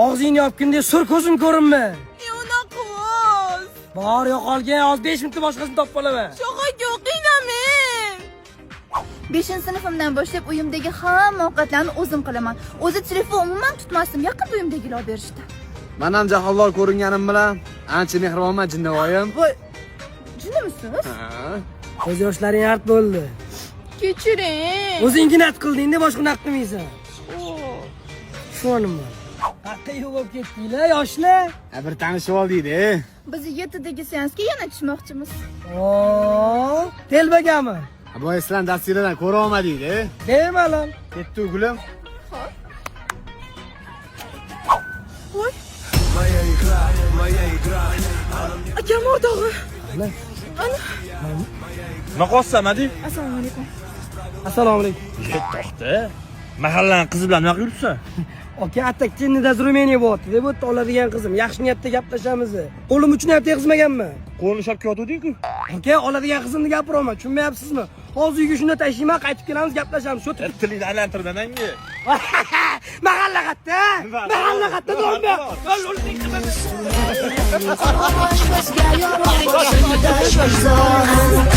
Og'zingni yopgin deb sur ko'zim ko'rinma. Unaqa emas. Bor yo'qolgan, hozir 5 minutda boshqasini topib olaman. Shaqaga o'qiyman. 5-sinfimdan boshlab uyimdagi hamma ovqatlarni o'zim qilaman. O'zi telefon umuman tutmasdim, yaqin uyimdagilar berishdi. Men ham jahonlar ko'ringanim bilan ancha mehribonman jinnavoyim. Voy, jinnimisiz? Ko'z yoshlaring art bo'ldi. Kechiring. O'zingni nat qilding-da, boshqa nat qilmaysan. Shunimi? Qaqqa yuvib ketdinglar, yoshlar. Bir tanishib oldingda. Biz 7dagi seansga yana tushmoqchimiz. Telbaganmi? Bu sizlar dasturlardan ko'ra olmadingda. Bemalol. Ketdi o'g'lim. Voy. Akam o'rdog'i. Nima qolsam, adi? Assalomu alaykum. Assalomu alaykum. To'xta. Mahallaning qizi bilan nima qilibsan? Aka, atakchinnida Rumeniya bo'pti. Deb o'tdi oladigan qizim. Yaxshi niyatda gaplashamiz. Qo'lim uchun ham tegizmaganmi? Qo'lni shapga yotding-ku. Aka, oladigan qizimni gapiraman. Tushunmayapsizmi? Hozir uyga shunda tashlayman, qaytib kelamiz, gaplashamiz. Shu Tilingni aylantirma menga. mahalla qatta. Mahalla qatta domba. Boshqasiga yorug' boshimda shazor